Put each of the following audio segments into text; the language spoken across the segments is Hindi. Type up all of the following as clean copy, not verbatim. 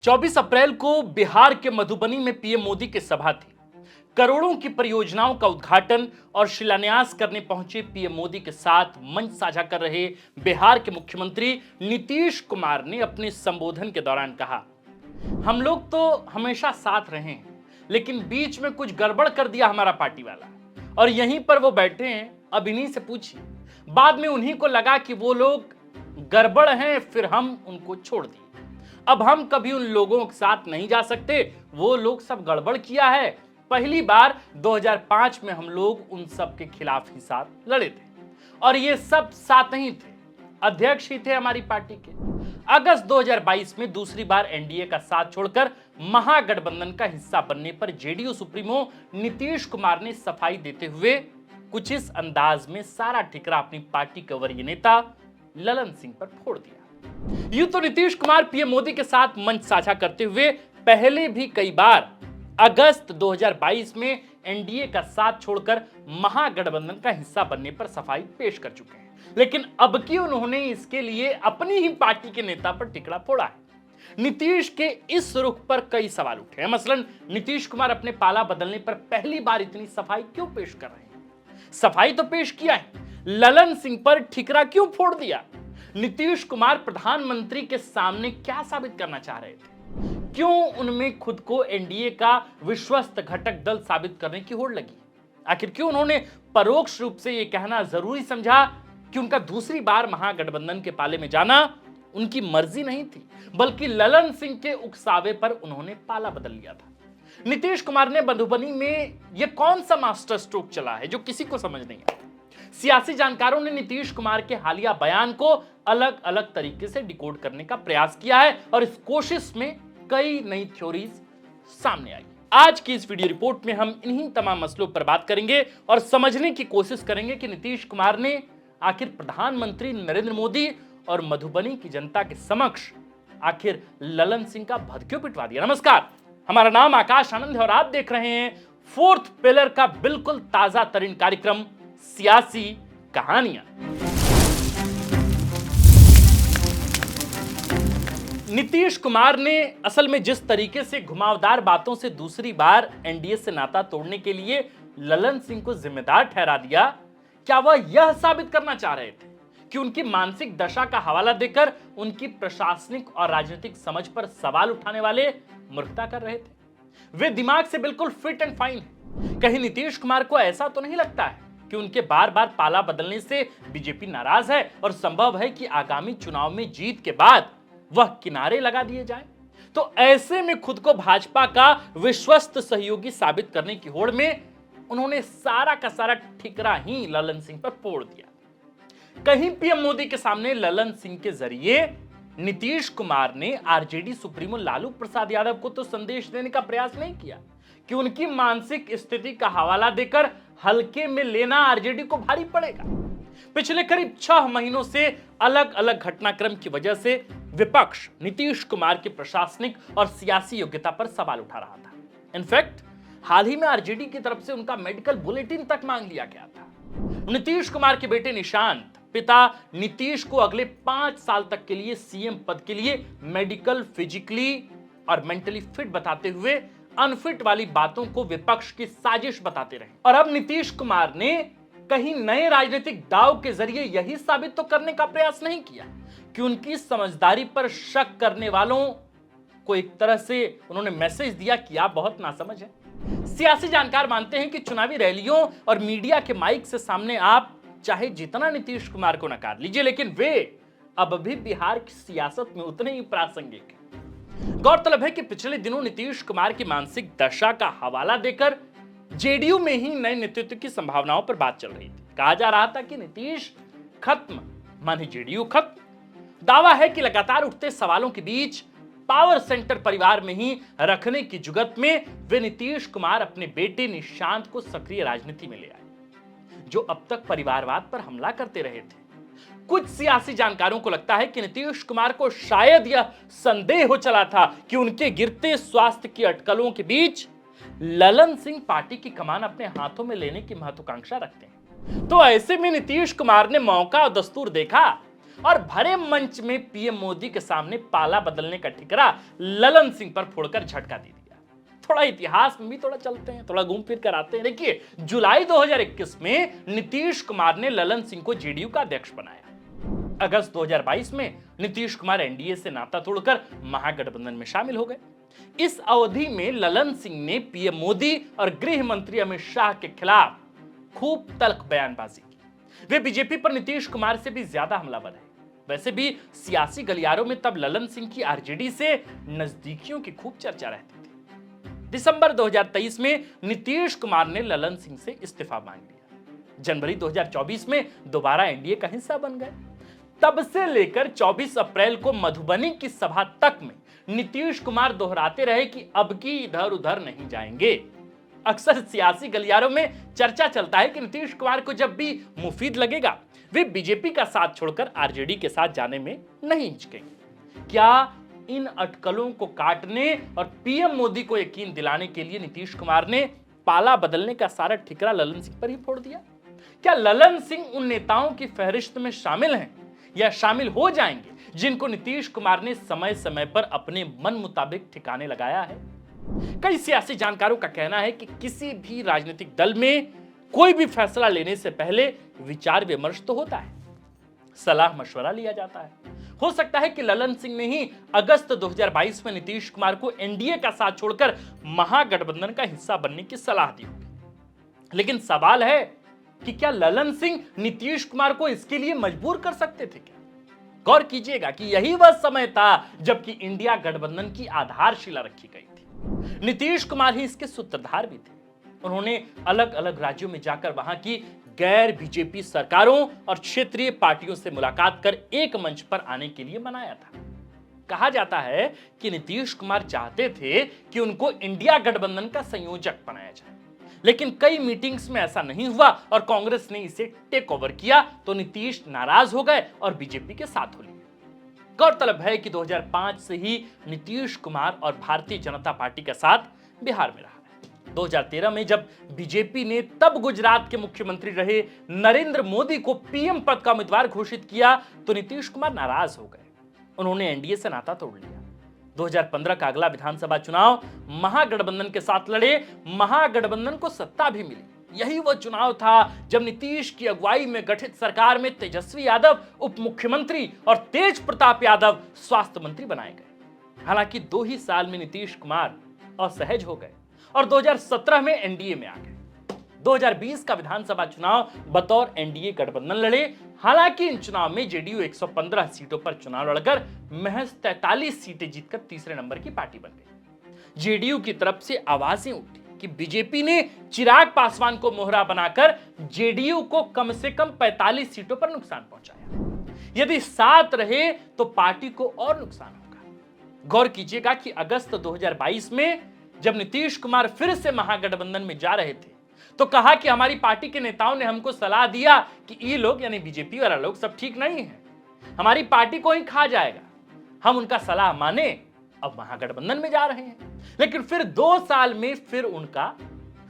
24 अप्रैल को बिहार के मधुबनी में पीएम मोदी की सभा थी। करोड़ों की परियोजनाओं का उद्घाटन और शिलान्यास करने पहुंचे पीएम मोदी के साथ मंच साझा कर रहे बिहार के मुख्यमंत्री नीतीश कुमार ने अपने संबोधन के दौरान कहा, हम लोग तो हमेशा साथ रहे हैं, लेकिन बीच में कुछ गड़बड़ कर दिया हमारा पार्टी वाला, और यहीं पर वो बैठे हैं। अब इन्हीं से पूछिए, बाद में उन्हीं को लगा कि वो लोग गड़बड़ हैं, फिर हम उनको छोड़ दिए। अब हम कभी उन लोगों के साथ नहीं जा सकते, वो लोग सब गड़बड़ किया है। पहली बार 2005 में हम लोग उन सब के खिलाफ ही साथ लड़े थे, और ये सब साथ नहीं थे, अध्यक्ष ही थे हमारी पार्टी के। अगस्त 2022 में दूसरी बार एनडीए का साथ छोड़कर महागठबंधन का हिस्सा बनने पर जेडीयू सुप्रीमो नीतीश कुमार ने सफाई देते हुए कुछ इस अंदाज में सारा ठिकरा अपनी पार्टी के वरीय नेता ललन सिंह पर फोड़ दिया। यूं तो नीतीश कुमार पीएम मोदी के साथ मंच साझा करते हुए पहले भी कई बार अगस्त 2022 में एनडीए का साथ छोड़कर महागठबंधन का हिस्सा बनने पर सफाई पेश कर चुके हैं, लेकिन अब की उन्होंने इसके लिए अपनी ही पार्टी के नेता पर टिकड़ा फोड़ा है। नीतीश के इस रुख पर कई सवाल उठे हैं। मसलन नीतीश कुमार अपने पाला बदलने पर पहली बार इतनी सफाई क्यों पेश कर रहे हैं? सफाई तो पेश किया है, ललन सिंह पर ठिकरा क्यों फोड़ दिया? नीतीश कुमार प्रधानमंत्री के सामने क्या साबित करना चाह रहे थे? क्यों उनमें खुद को एनडीए का विश्वस्त घटक दल साबित करने की होड़ लगी? आखिर क्यों उन्होंने परोक्ष रूप से यह कहना जरूरी समझा कि उनका दूसरी बार महागठबंधन के पाले में जाना उनकी मर्जी नहीं थी, बल्कि ललन सिंह के उकसावे पर उन्होंने पाला बदल लिया था? नीतीश कुमार ने मधुबनी में यह कौन सा मास्टर स्ट्रोक चला है जो किसी को समझ नहीं आता? सियासी जानकारों ने नीतीश कुमार के हालिया बयान को अलग अलग तरीके से डिकोड करने का प्रयास किया है, और इस कोशिश में कई नई थ्योरीज सामने आई। आज की इस वीडियो रिपोर्ट में हम इन्हीं तमाम मसलों पर बात करेंगे और समझने की कोशिश करेंगे कि नीतीश कुमार ने आखिर प्रधानमंत्री नरेंद्र मोदी और मधुबनी की जनता के समक्ष आखिर ललन सिंह का भद क्यों पिटवा दिया। नमस्कार, हमारा नाम आकाश आनंद है और आप देख रहे हैं फोर्थ पिलर का बिल्कुल ताजा तरीन कार्यक्रम सियासी कहानियां। नीतीश कुमार ने असल में जिस तरीके से घुमावदार बातों से दूसरी बार एनडीए से नाता तोड़ने के लिए ललन सिंह को जिम्मेदार ठहरा दिया, क्या वह यह साबित करना चाह रहे थे कि उनकी मानसिक दशा का हवाला देकर उनकी प्रशासनिक और राजनीतिक समझ पर सवाल उठाने वाले मूर्खता कर रहे थे? वे दिमाग से बिल्कुल फिट एंड फाइन है। कहीं नीतीश कुमार को ऐसा तो नहीं लगता है कि उनके बार बार पाला बदलने से बीजेपी नाराज है और संभव है कि आगामी चुनाव में जीत के बाद वह किनारे लगा दिए जाएं? तो ऐसे में खुद को भाजपा का विश्वस्त सहयोगी साबित करने की होड़ में उन्होंने सारा का सारा ठिकरा ही ललन सिंह पर फोड़ दिया। कहीं पीएम मोदी के सामने ललन सिंह के जरिए नीतीश कुमार ने आरजेडी सुप्रीमो लालू प्रसाद यादव को तो संदेश देने का प्रयास नहीं किया कि उनकी मानसिक स्थिति का हवाला देकर हल्के में लेना आरजेडी को भारी पड़ेगा। पिछले करीब 6 महीनों से अलग अलग घटनाक्रम की वजह से विपक्ष नीतीश कुमार की प्रशासनिक और सियासी योग्यता पर सवाल उठा रहा था। इनफैक्ट हाल ही में आरजेडी की तरफ से उनका मेडिकल बुलेटिन तक मांग लिया गया था। नीतीश कुमार के बेटे निशांत पिता नीतीश को अगले 5 साल तक के लिए सीएम पद के लिए मेडिकल, फिजिकली और मेंटली फिट बताते हुए अनफिट वाली बातों को विपक्ष की साजिश बताते रहे। और अब नीतीश कुमार ने कहीं नए राजनीतिक दांव के जरिए यही साबित तो करने का प्रयास नहीं किया कि उनकी समझदारी पर शक करने वालों को एक तरह से उन्होंने मैसेज दिया कि आप बहुत नासमझ हैं। सियासी जानकार मानते हैं कि चुनावी रैलियों और मीडिया के माइक से सामने आप चाहे जितना नीतीश कुमार को नकार लीजिए, लेकिन वे अब भी बिहार की सियासत में उतने ही प्रासंगिक हैं। गौरतलब है कि पिछले दिनों नीतीश कुमार की मानसिक दशा का हवाला देकर जेडीयू में ही नए नेतृत्व की संभावनाओं पर बात चल रही थी। कहा जा रहा था कि नीतीश खत्म माने जेडीयू खत्म। दावा है कि लगातार उठते सवालों के बीच पावर सेंटर परिवार में ही रखने की जुगत में वे नीतीश कुमार अपने बेटे निशांत को सक्रिय राजनीति में ले आए, जो अब तक परिवारवाद पर हमला करते रहे थे। कुछ सियासी जानकारों को लगता है कि नीतीश कुमार को शायद यह संदेह हो चला था कि उनके गिरते स्वास्थ्य की अटकलों के बीच ललन सिंह पार्टी की कमान अपने हाथों में लेने की महत्वाकांक्षा रखते हैं। तो ऐसे में नीतीश कुमार ने मौका और दस्तूर देखा और भरे मंच में पीएम मोदी के सामने पाला बदलने का ठिकरा ललन सिंह पर फोड़कर झटका दे दिया। थोड़ा इतिहास में भी थोड़ा चलते हैं, थोड़ा घूम फिर कर आते हैं। देखिए, जुलाई 2021 में नीतीश कुमार ने ललन सिंह को जेडीयू का अध्यक्ष बनाया। अगस्त 2022 में नीतीश कुमार एनडीए से नाता तोड़कर महागठबंधन में शामिल हो गए। इस अवधि में ललन सिंह ने पीएम मोदी और गृह मंत्री अमित शाह के खिलाफ खूब तल्ख बयानबाजी की। वे बीजेपी पर नीतीश कुमार से भी ज्यादा हमलावर है। वैसे भी सियासी गलियारों में तब ललन सिंह की आरजेडी से नजदीकियों की खूब चर्चा रहती थी। दिसंबर 2023 में नीतीश कुमार ने ललन सिंह से इस्तीफा मांग लिया। जनवरी 2024 में दोबारा एनडीए का हिस्सा बन गए। तब से लेकर 24 अप्रैल को मधुबनी की सभा तक में नीतीश कुमार दोहराते रहे कि अब की इधर उधर नहीं जाएंगे। अक्सर सियासी गलियारों में चर्चा चलता है कि नीतीश कुमार को जब भी मुफीद लगेगा वे बीजेपी का साथ छोड़कर आरजेडी के साथ जाने में नहीं हिचकेंगे। क्या इन अटकलों को काटने और पीएम मोदी को यकीन दिलाने के लिए नीतीश कुमार ने पाला बदलने का सारा ठिकरा ललन सिंह पर ही फोड़ दिया? क्या ललन सिंह उन नेताओं की फहरिस्त में शामिल हैं या शामिल हो जाएंगे जिनको नीतीश कुमार ने समय समय पर अपने मन मुताबिक ठिकाने लगाया है? कई सियासी जानकारों का कहना है कि किसी भी राजनीतिक दल में कोई भी फैसला लेने से पहले विचार विमर्श तो होता है, सलाह मशवरा लिया जाता है। हो सकता है कि ललन सिंह ने ही अगस्त 2022 में नीतीश कुमार को एनडीए का साथ छोड़कर महागठबंधन का हिस्सा बनने की सलाह दी होगी। लेकिन सवाल है कि क्या ललन सिंह नीतीश कुमार को इसके लिए मजबूर कर सकते थे क्या? गौर कीजिएगा कि यही वह समय था जबकि इंडिया गठबंधन की आधारशिला रखी गई थी। नीतीश कुमार ही इसके सूत्रधार भी थे। उन्होंने अलग अलग राज्यों में जाकर वहां की गैर बीजेपी सरकारों और क्षेत्रीय पार्टियों से मुलाकात कर एक मंच पर आने के लिए मनाया था। कहा जाता है कि नीतीश कुमार चाहते थे कि उनको इंडिया गठबंधन का संयोजक बनाया जाए, लेकिन कई मीटिंग्स में ऐसा नहीं हुआ और कांग्रेस ने इसे टेक ओवर किया तो नीतीश नाराज हो गए और बीजेपी के साथ हो लिए। गौरतलब है कि 2005 से ही नीतीश कुमार और भारतीय जनता पार्टी के साथ बिहार में रहा है। 2013 में जब बीजेपी ने तब गुजरात के मुख्यमंत्री रहे नरेंद्र मोदी को पीएम पद का उम्मीदवार घोषित किया तो नीतीश कुमार नाराज हो गए। उन्होंने एनडीए से नाता तोड़ लिया। 2015 का अगला विधानसभा चुनाव महागठबंधन के साथ लड़े। महागठबंधन को सत्ता भी मिली। यही वो चुनाव था जब नीतीश की अगुवाई में गठित सरकार में तेजस्वी यादव उप मुख्यमंत्री और तेज प्रताप यादव स्वास्थ्य मंत्री बनाए गए। हालांकि 2 ही साल में नीतीश कुमार असहज हो गए और 2017 में एनडीए में आ गए। 2020 का विधानसभा चुनाव बतौर एनडीए गठबंधन लड़े। हालांकि इन चुनाव में जेडीयू 115 सीटों पर चुनाव लड़कर महज 43 सीटें जीतकर तीसरे नंबर की पार्टी बन गई। जेडीयू की तरफ से आवाजें उठी कि बीजेपी ने चिराग पासवान को मोहरा बनाकर जेडीयू को कम से कम 45 सीटों पर नुकसान पहुंचाया। यदि साथ रहे तो पार्टी को और नुकसान होगा। गौर कीजिएगा कि अगस्त 2022 में जब नीतीश कुमार फिर से महागठबंधन में जा रहे थे तो कहा कि हमारी पार्टी के नेताओं ने हमको सलाह दिया कि ये लोग यानी बीजेपी वाला लोग सब ठीक नहीं है, हमारी पार्टी को ही खा जाएगा। हम उनका सलाह माने, अब महागठबंधन में जा रहे हैं। लेकिन फिर 2 साल में फिर उनका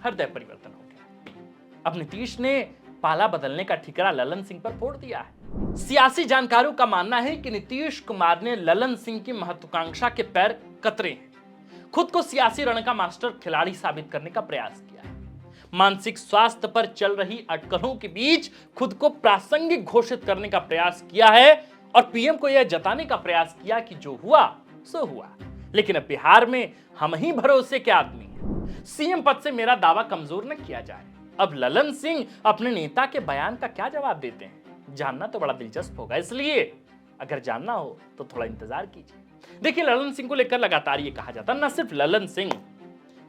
हृदय परिवर्तन हो गया। अब नीतीश ने पाला बदलने का ठिकरा ललन सिंह पर फोड़ दिया है। सियासी जानकारों का मानना है कि नीतीश कुमार ने ललन सिंह की महत्वाकांक्षा के पैर कतरे हैं। खुद को सियासी रण का मास्टर खिलाड़ी साबित करने का प्रयास किया है। मानसिक स्वास्थ्य पर चल रही अटकलों के बीच खुद को प्रासंगिक घोषित करने का प्रयास किया है और पीएम को यह जताने का प्रयास किया कि जो हुआ सो हुआ, लेकिन अब बिहार में हम ही भरोसे के आदमी हैं। सीएम पद से मेरा दावा कमजोर न किया जाए। अब ललन सिंह अपने नेता के बयान का क्या जवाब देते हैं, जानना तो बड़ा दिलचस्प होगा। इसलिए अगर जानना हो तो थोड़ा इंतजार कीजिए। देखिए, ललन सिंह को लेकर लगातार ये कहा जाता है, न सिर्फ ललन सिंह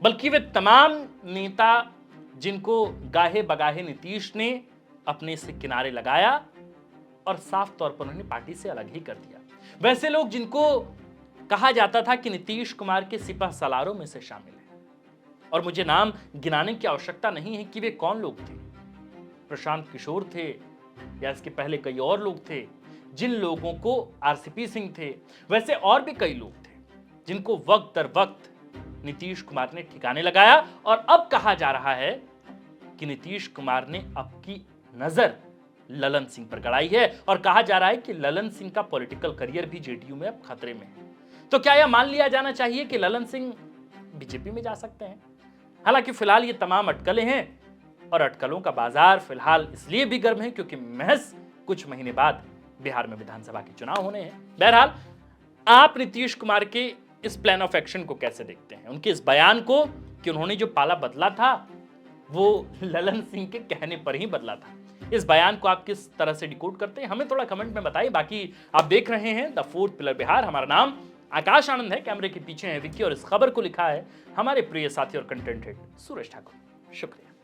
बल्कि वे तमाम नेता जिनको गाहे बगाहे नीतीश ने अपने से किनारे लगाया और साफ तौर पर उन्हें पार्टी से अलग ही कर दिया। वैसे लोग जिनको कहा जाता था कि नीतीश कुमार के सिपह सलारों में से शामिल हैं, और मुझे नाम गिनाने की आवश्यकता नहीं है कि वे कौन लोग थे। प्रशांत किशोर थे या इसके पहले कई और लोग थे जिन लोगों को आरसीपी सिंह थे। वैसे और भी कई लोग थे जिनको वक्त दर वक्त नीतीश कुमार ने ठिकाने लगाया और अब कहा जा रहा है कि नीतीश कुमार ने अब की नजर ललन सिंह पर गड़ाई है और कहा जा रहा है कि ललन सिंह का पॉलिटिकल करियर भी जेडीयू में अब खतरे में है। तो क्या यह मान लिया जाना चाहिए कि ललन सिंह बीजेपी में जा सकते हैं? हालांकि फिलहाल ये तमाम अटकलें हैं और अटकलों का बाजार फिलहाल इसलिए भी गर्म है क्योंकि महज कुछ महीने बाद बिहार में विधानसभा के चुनाव होने हैं। बहरहाल, आप नीतीश कुमार के इस प्लान ऑफ एक्शन को कैसे देखते हैं, उनके इस बयान को कि उन्होंने जो पाला बदला था वो ललन सिंह के कहने पर ही बदला था, इस बयान को आप किस तरह से डिकोड करते हैं, हमें थोड़ा कमेंट में बताइए। बाकी आप देख रहे हैं द फोर्थ पिलर बिहार। हमारा नाम आकाश आनंद है, कैमरे के पीछे है विक्की और इस खबर को लिखा है हमारे प्रिय साथी और कंटेंट हेड सूरज ठाकुर। शुक्रिया।